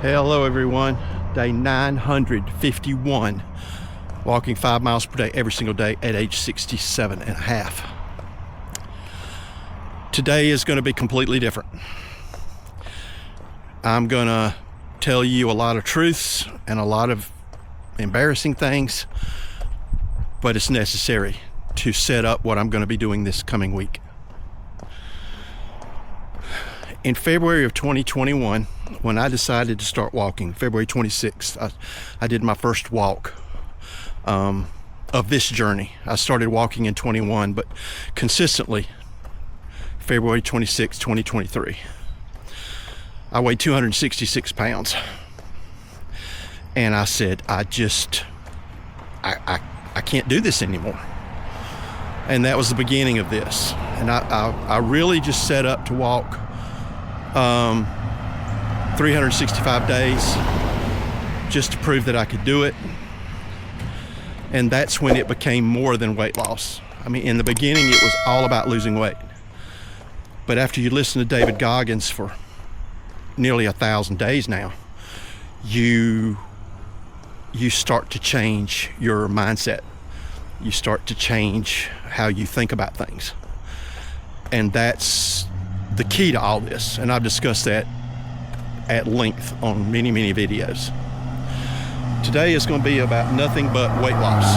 Hello everyone, day 951, walking 5 miles per day every single day at age 67 and a half. Today is going to be completely different. I'm going to tell you a lot of truths and a lot of embarrassing things, but it's necessary to set up what I'm going to be doing this coming week. In February of 2021, when I decided to start walking, February 26th, I did my first walk of this journey. I started walking in 21, but consistently, February 26, 2023. I weighed 266 pounds. And I said, I can't do this anymore. And that was the beginning of this. And I really just set up to walk 365 days just to prove that I could do it. And that's when it became more than weight loss. I mean, in the beginning, it was all about losing weight. But after you listen to David Goggins for nearly 1,000 days now, you start to change your mindset. You start to change how you think about things. And that's the key to all this. And I've discussed that at length on many, many videos. Today is going to be about nothing but weight loss.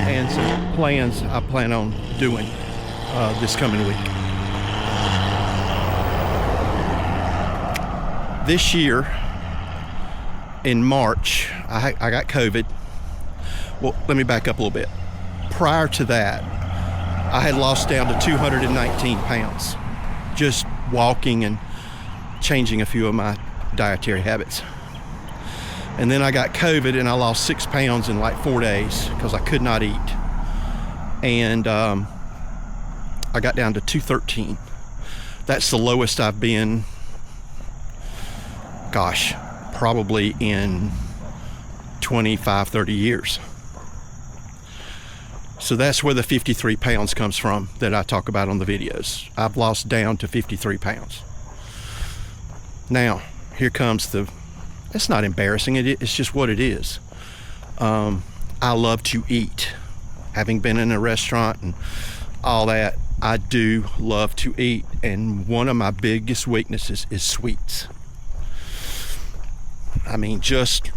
And some plans I plan on doing this coming week. This year, in March, I got COVID. Well, let me back up a little bit. Prior to that, I had lost down to 219 pounds, just walking and changing a few of my dietary habits. And then I got COVID and I lost 6 pounds in like 4 days because I could not eat. And I got down to 213. That's the lowest I've been, gosh, probably in 25, 30 years. So that's where the 53 pounds comes from that I talk about on the videos. I've lost down to 53 pounds. Now, here comes it's not embarrassing, it's just what it is. I love to eat. Having been in a restaurant and all that, I do love to eat. And one of my biggest weaknesses is sweets. I mean, just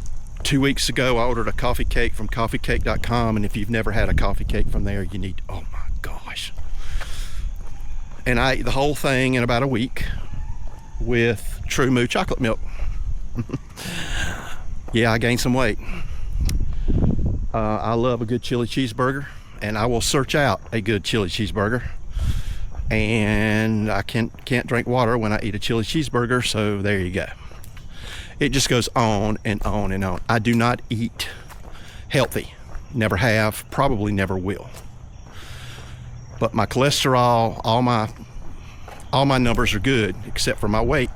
2 weeks ago, I ordered a coffee cake from coffeecake.com, and if you've never had a coffee cake from there, you need, oh my gosh. And I ate the whole thing in about a week with True Moo chocolate milk. Yeah, I gained some weight. I love a good chili cheeseburger, and I will search out a good chili cheeseburger. And I can't drink water when I eat a chili cheeseburger, so there you go. It just goes on and on and on. I do not eat healthy. Never have, probably never will. But my cholesterol, all my numbers are good except for my weight.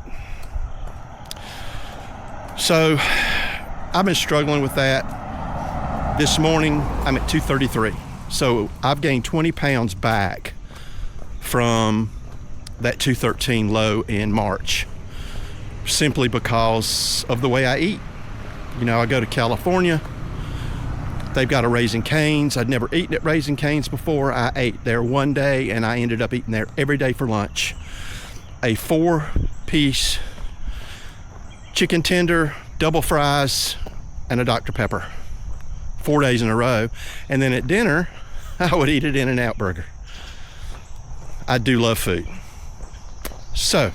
So I've been struggling with that. This morning I'm at 233. So I've gained 20 pounds back from that 213 low in March, simply because of the way I eat. You know, I go to California, they've got a Raising Cane's. I'd never eaten at Raising Cane's before. I ate there one day and I ended up eating there every day for lunch. A 4-piece chicken tender, double fries, and a Dr. Pepper. 4 days in a row. And then at dinner, I would eat an In-N-Out burger. I do love food. So,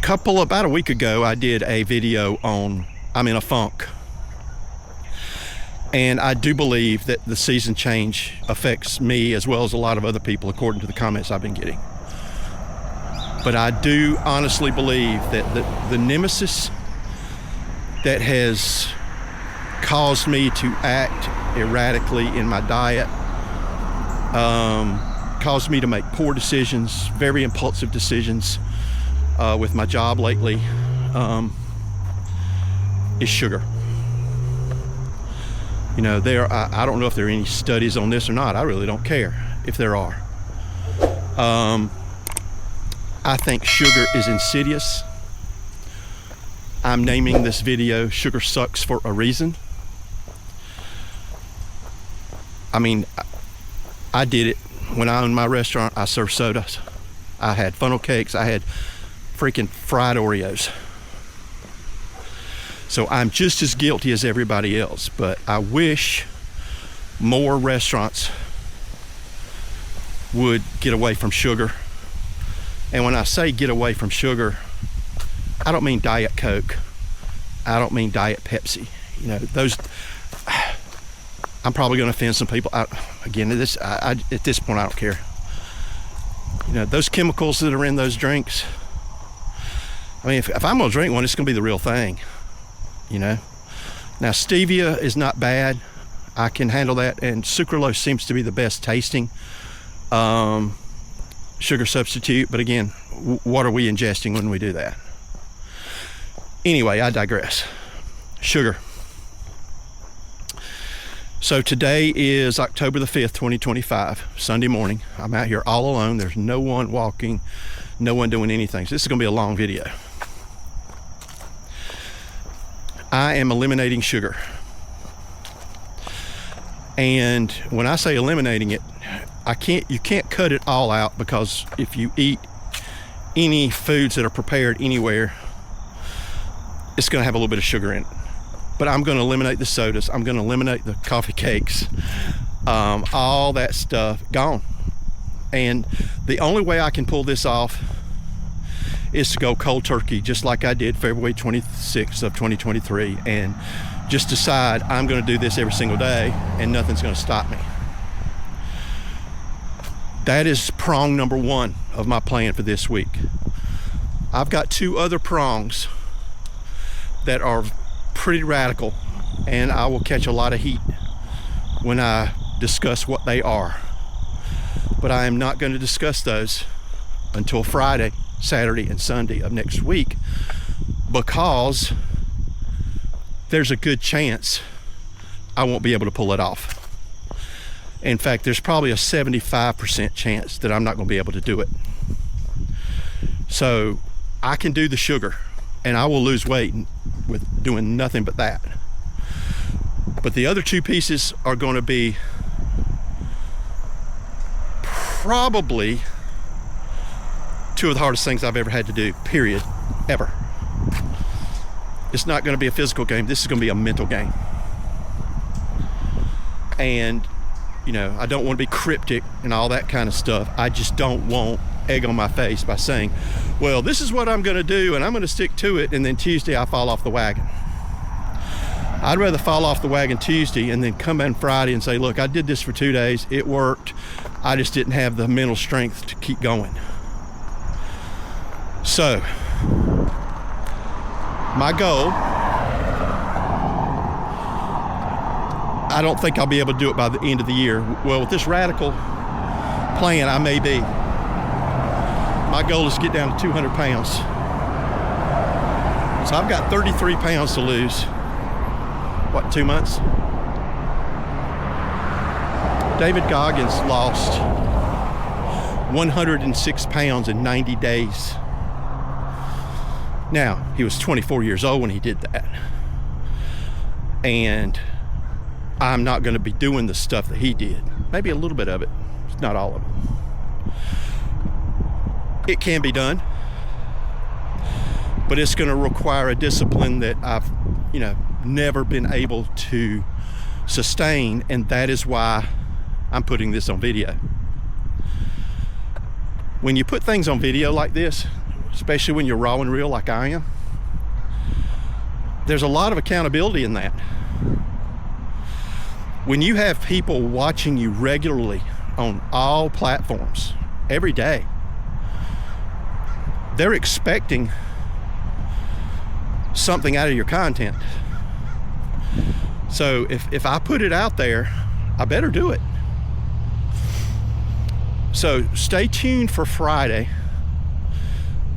about a week ago, I did a video on I'm in a funk. And I do believe that the season change affects me as well as a lot of other people, according to the comments I've been getting. But I do honestly believe that the nemesis that has caused me to act erratically in my diet, caused me to make poor decisions, very impulsive decisions, with my job lately, is sugar. You know, I don't know if there are any studies on this or not. I really don't care if there are. I think sugar is insidious. I'm naming this video Sugar Sucks for a reason. I mean, I did it when I owned my restaurant. I served sodas. I had funnel cakes. I had freaking fried Oreos. So I'm just as guilty as everybody else, but I wish more restaurants would get away from sugar. And when I say get away from sugar, I don't mean Diet Coke. I don't mean Diet Pepsi. You know, those, I'm probably going to offend some people. At this point, I don't care. You know, those chemicals that are in those drinks, I mean, if I'm going to drink one, it's going to be the real thing, you know. Now, stevia is not bad. I can handle that, and sucralose seems to be the best tasting sugar substitute. But again, what are we ingesting when we do that? Anyway, I digress. Sugar. So today is October the 5th, 2025, Sunday morning. I'm out here all alone. There's no one walking, no one doing anything. So this is going to be a long video. I am eliminating sugar. And when I say eliminating it, you can't cut it all out, because if you eat any foods that are prepared anywhere, it's going to have a little bit of sugar in it. But I'm going to eliminate the sodas. I'm going to eliminate the coffee cakes, all that stuff gone. And the only way I can pull this off is to go cold turkey, just like I did February 26th of 2023, and just decide I'm going to do this every single day, and nothing's going to stop me. That is prong number one of my plan for this week. I've got 2 other prongs that are pretty radical, and I will catch a lot of heat when I discuss what they are. But I am not going to discuss those until Friday, Saturday, and Sunday of next week, because there's a good chance I won't be able to pull it off. In fact, there's probably a 75% chance that I'm not going to be able to do it. So I can do the sugar, and I will lose weight with doing nothing but that. But the other 2 pieces are going to be probably 2 of the hardest things I've ever had to do, period, ever. It's not going to be a physical game. This is going to be a mental game. And, you know, I don't want to be cryptic and all that kind of stuff. I just don't want egg on my face by saying, well, this is what I'm going to do, and I'm going to stick to it, and then Tuesday I fall off the wagon. I'd rather fall off the wagon Tuesday and then come in Friday and say, look, I did this for 2 days. It worked. I just didn't have the mental strength to keep going. So, my goal, I don't think I'll be able to do it by the end of the year. Well, with this radical plan, I may be. My goal is to get down to 200 pounds. So I've got 33 pounds to lose. What, 2 months? David Goggins lost 106 pounds in 90 days. Now, he was 24 years old when he did that. And I'm not going to be doing the stuff that he did. Maybe a little bit of it, not all of it. It can be done, but it's going to require a discipline that I've, never been able to sustain, and that is why I'm putting this on video. When you put things on video like this, especially when you're raw and real like I am, there's a lot of accountability in that. When you have people watching you regularly on all platforms every day, they're expecting something out of your content. So if I put it out there, I better do it. So stay tuned for Friday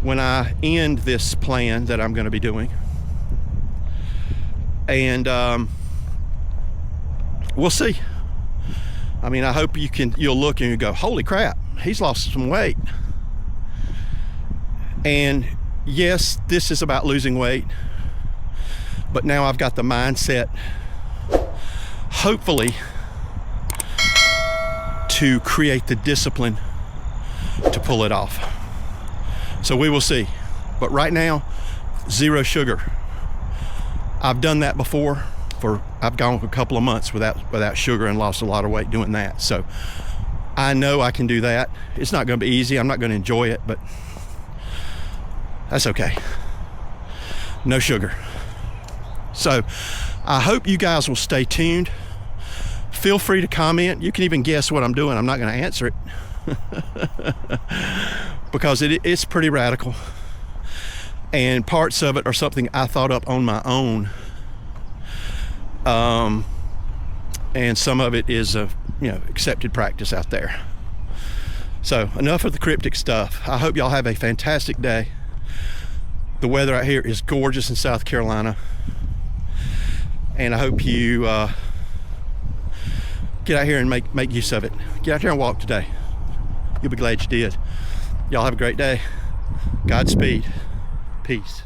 when I end this plan that I'm going to be doing. And we'll see. I mean, I hope you'll look and you go, holy crap, he's lost some weight. And yes, this is about losing weight, but now I've got the mindset, hopefully, to create the discipline to pull it off. So we will see. But right now, 0 sugar. I've done that before. I've gone a couple of months without sugar and lost a lot of weight doing that. So I know I can do that. It's not going to be easy. I'm not going to enjoy it, but that's okay. No sugar. So I hope you guys will stay tuned. Feel free to comment. You can even guess what I'm doing. I'm not going to answer it because it's pretty radical. And parts of it are something I thought up on my own. And some of it is accepted practice out there. So enough of the cryptic stuff. I hope y'all have a fantastic day. The weather out here is gorgeous in South Carolina, and I hope you get out here and make use of it. Get out here and walk today. You'll be glad you did. Y'all have a great day. Godspeed. Peace.